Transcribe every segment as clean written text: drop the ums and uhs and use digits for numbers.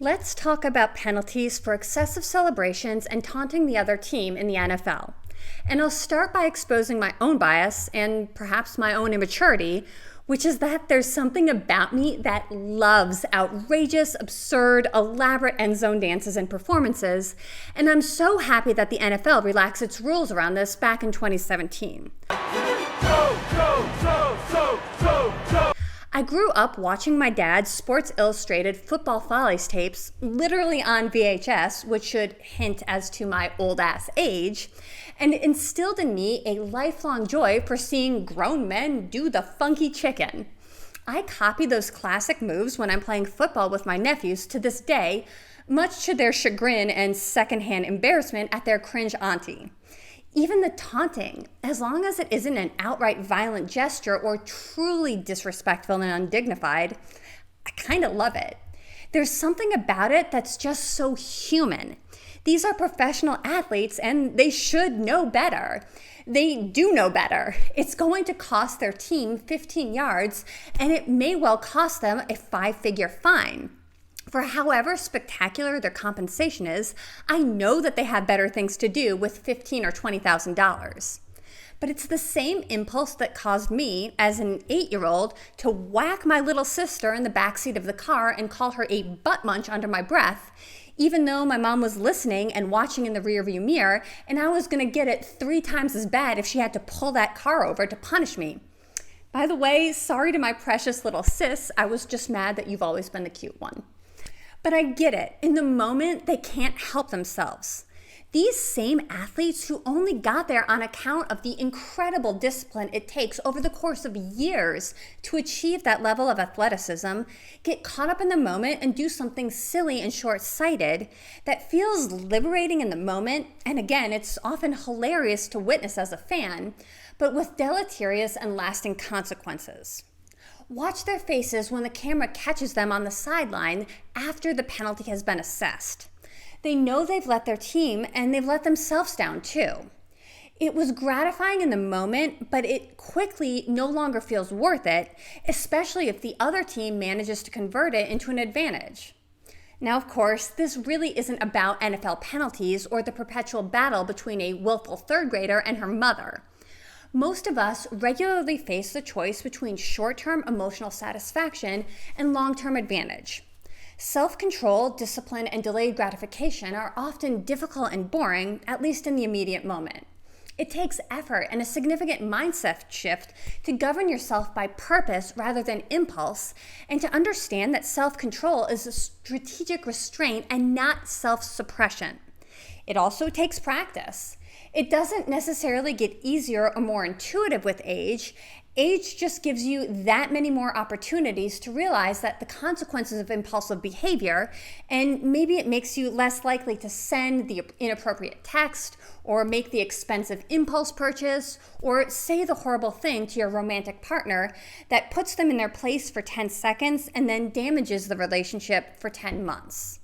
Let's talk about penalties for excessive celebrations and taunting the other team in the NFL. And I'll start by exposing my own bias and perhaps my own immaturity, which is that there's something about me that loves outrageous, absurd, elaborate end zone dances and performances, and I'm so happy that the NFL relaxed its rules around this back in 2017. I grew up watching my dad's Sports Illustrated Football Follies tapes, literally on VHS, which should hint as to my old-ass age, and it instilled in me a lifelong joy for seeing grown men do the funky chicken. I copy those classic moves when I'm playing football with my nephews to this day, much to their chagrin and secondhand embarrassment at their cringe auntie. Even the taunting, as long as it isn't an outright violent gesture or truly disrespectful and undignified, I kind of love it. There's something about it that's just so human. These are professional athletes and they should know better. They do know better. It's going to cost their team 15 yards and it may well cost them a 5-figure fine. For however spectacular their compensation is, I know that they have better things to do with $15,000 or $20,000. But it's the same impulse that caused me, as an 8-year-old, to whack my little sister in the backseat of the car and call her a butt munch under my breath, even though my mom was listening and watching in the rearview mirror, and I was going to get it 3 times as bad if she had to pull that car over to punish me. By the way, sorry to my precious little sis, I was just mad that you've always been the cute one. But I get it. In the moment, they can't help themselves. These same athletes who only got there on account of the incredible discipline it takes over the course of years to achieve that level of athleticism get caught up in the moment and do something silly and short-sighted that feels liberating in the moment. And again, it's often hilarious to witness as a fan, but with deleterious and lasting consequences. Watch their faces when the camera catches them on the sideline after the penalty has been assessed. They know they've let their team and they've let themselves down too. It was gratifying in the moment, but it quickly no longer feels worth it, especially if the other team manages to convert it into an advantage. Now, of course, this really isn't about NFL penalties or the perpetual battle between a willful third grader and her mother. Most of us regularly face the choice between short-term emotional satisfaction and long-term advantage. Self-control, discipline, and delayed gratification are often difficult and boring, at least in the immediate moment. It takes effort and a significant mindset shift to govern yourself by purpose rather than impulse, and to understand that self-control is a strategic restraint and not self-suppression. It also takes practice. It doesn't necessarily get easier or more intuitive with age. Age just gives you that many more opportunities to realize that the consequences of impulsive behavior, and maybe it makes you less likely to send the inappropriate text or make the expensive impulse purchase or say the horrible thing to your romantic partner that puts them in their place for 10 seconds and then damages the relationship for 10 months.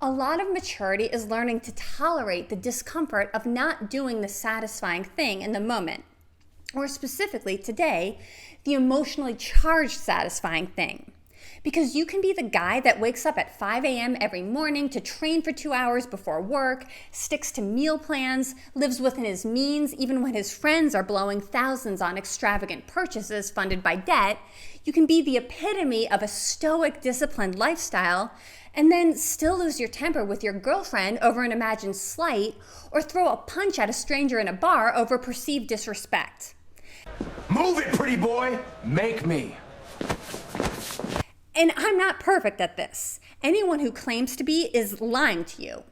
A lot of maturity is learning to tolerate the discomfort of not doing the satisfying thing in the moment, or specifically today, the emotionally charged satisfying thing. Because you can be the guy that wakes up at 5 a.m. every morning to train for 2 hours before work, sticks to meal plans, lives within his means even when his friends are blowing thousands on extravagant purchases funded by debt. You can be the epitome of a stoic, disciplined lifestyle, and then still lose your temper with your girlfriend over an imagined slight, or throw a punch at a stranger in a bar over perceived disrespect. Move it, pretty boy! Make me! And I'm not perfect at this. Anyone who claims to be is lying to you.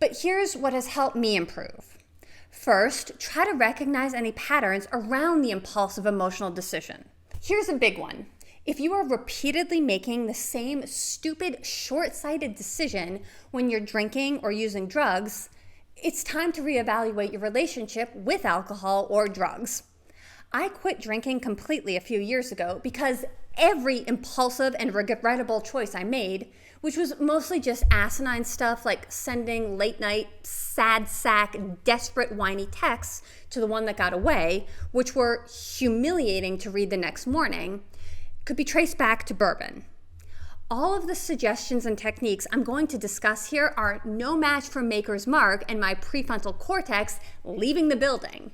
But here's what has helped me improve. First, try to recognize any patterns around the impulsive emotional decision. Here's a big one. If you are repeatedly making the same stupid, short-sighted decision when you're drinking or using drugs, it's time to reevaluate your relationship with alcohol or drugs. I quit drinking completely a few years ago because every impulsive and regrettable choice I made, which was mostly just asinine stuff like sending late-night, sad sack, desperate, whiny texts to the one that got away, which were humiliating to read the next morning, could be traced back to bourbon. All of the suggestions and techniques I'm going to discuss here are no match for Maker's Mark and my prefrontal cortex leaving the building.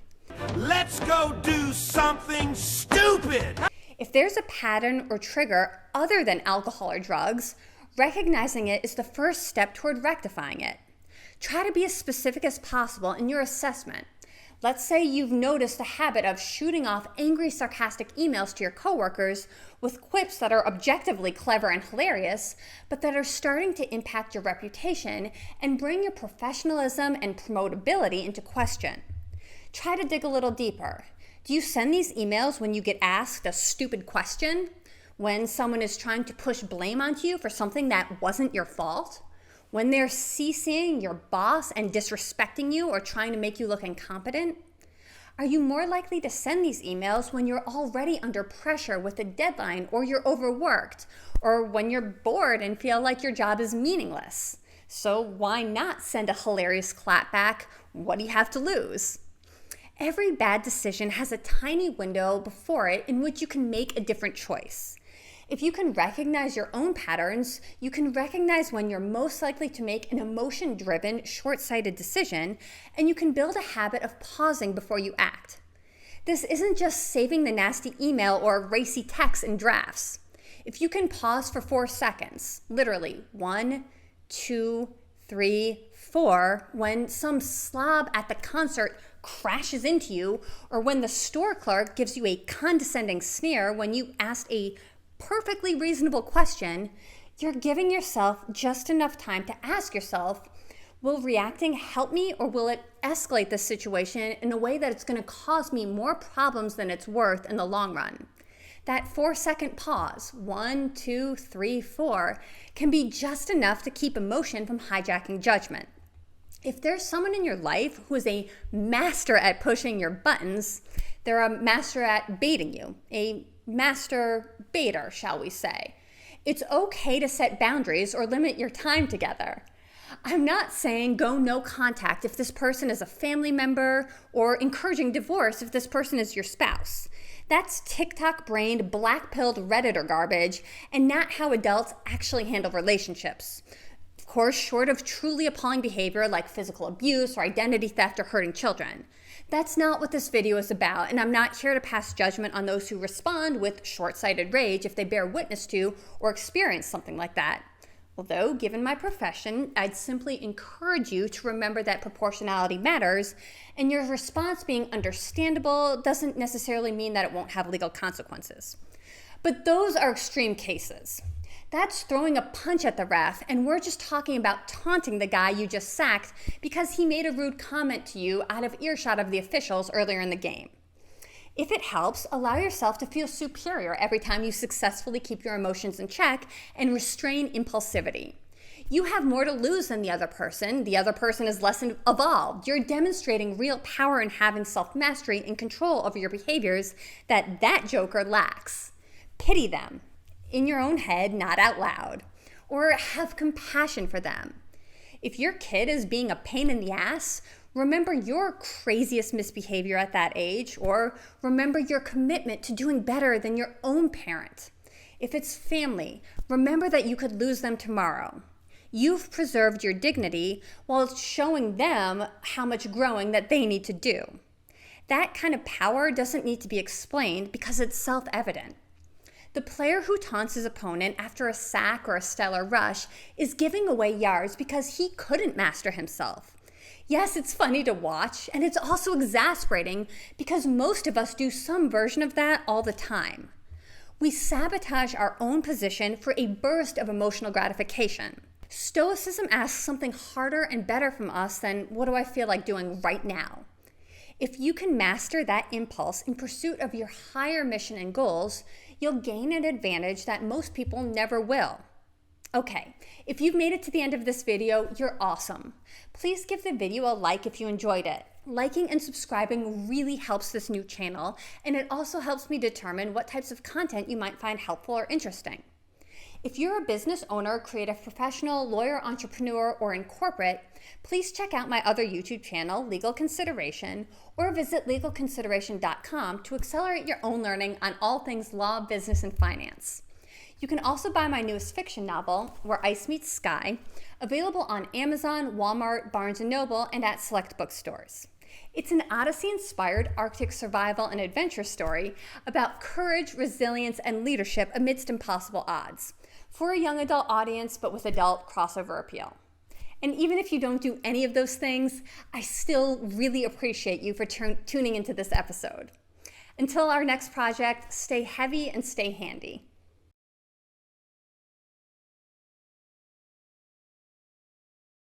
Let's go do something stupid! If there's a pattern or trigger other than alcohol or drugs, recognizing it is the first step toward rectifying it. Try to be as specific as possible in your assessment. Let's say you've noticed the habit of shooting off angry, sarcastic emails to your coworkers with quips that are objectively clever and hilarious, but that are starting to impact your reputation and bring your professionalism and promotability into question. Try to dig a little deeper. Do you send these emails when you get asked a stupid question? When someone is trying to push blame onto you for something that wasn't your fault? When they're CCing your boss and disrespecting you or trying to make you look incompetent? Are you more likely to send these emails when you're already under pressure with a deadline, or you're overworked, or when you're bored and feel like your job is meaningless? So why not send a hilarious clapback? What do you have to lose? Every bad decision has a tiny window before it in which you can make a different choice. If you can recognize your own patterns, you can recognize when you're most likely to make an emotion-driven, short-sighted decision, and you can build a habit of pausing before you act. This isn't just saving the nasty email or racy text in drafts. If you can pause for 4 seconds, literally 1, 2, 3, 4, when some slob at the concert crashes into you, or when the store clerk gives you a condescending sneer when you asked a perfectly reasonable question, you're giving yourself just enough time to ask yourself, will reacting help me, or will it escalate this situation in a way that it's going to cause me more problems than it's worth in the long run? That 4-second pause, 1, 2, 3, 4, can be just enough to keep emotion from hijacking judgment. If there's someone in your life who is a master at pushing your buttons, they're a master at baiting you, a master baiter, shall we say. It's okay to set boundaries or limit your time together. I'm not saying go no contact if this person is a family member, or encouraging divorce if this person is your spouse. That's TikTok-brained, black-pilled Redditor garbage, and not how adults actually handle relationships. Of course, short of truly appalling behavior like physical abuse or identity theft or hurting children. That's not what this video is about, and I'm not here to pass judgment on those who respond with short-sighted rage if they bear witness to or experience something like that. Although, given my profession, I'd simply encourage you to remember that proportionality matters, and your response being understandable doesn't necessarily mean that it won't have legal consequences. But those are extreme cases. That's throwing a punch at the ref, and we're just talking about taunting the guy you just sacked because he made a rude comment to you out of earshot of the officials earlier in the game. If it helps, allow yourself to feel superior every time you successfully keep your emotions in check and restrain impulsivity. You have more to lose than the other person. The other person is less evolved. You're demonstrating real power in having self-mastery and control over your behaviors that joker lacks. Pity them. In your own head, not out loud, or have compassion for them. If your kid is being a pain in the ass, remember your craziest misbehavior at that age, or remember your commitment to doing better than your own parent. If it's family, remember that you could lose them tomorrow. You've preserved your dignity while showing them how much growing that they need to do. That kind of power doesn't need to be explained because it's self-evident. The player who taunts his opponent after a sack or a stellar rush is giving away yards because he couldn't master himself. Yes, it's funny to watch, and it's also exasperating because most of us do some version of that all the time. We sabotage our own position for a burst of emotional gratification. Stoicism asks something harder and better from us than, what do I feel like doing right now? If you can master that impulse in pursuit of your higher mission and goals, you'll gain an advantage that most people never will. Okay, if you've made it to the end of this video, you're awesome. Please give the video a like if you enjoyed it. Liking and subscribing really helps this new channel, and it also helps me determine what types of content you might find helpful or interesting. If you're a business owner, creative professional, lawyer, entrepreneur, or in corporate, please check out my other YouTube channel, Legal Consideration, or visit legalconsideration.com to accelerate your own learning on all things law, business, and finance. You can also buy my newest fiction novel, Where Ice Meets Sky, available on Amazon, Walmart, Barnes & Noble, and at select bookstores. It's an Odyssey-inspired Arctic survival and adventure story about courage, resilience, and leadership amidst impossible odds, for a young adult audience but with adult crossover appeal. And even if you don't do any of those things, I still really appreciate you for tuning into this episode. Until our next project, stay heavy and stay handy.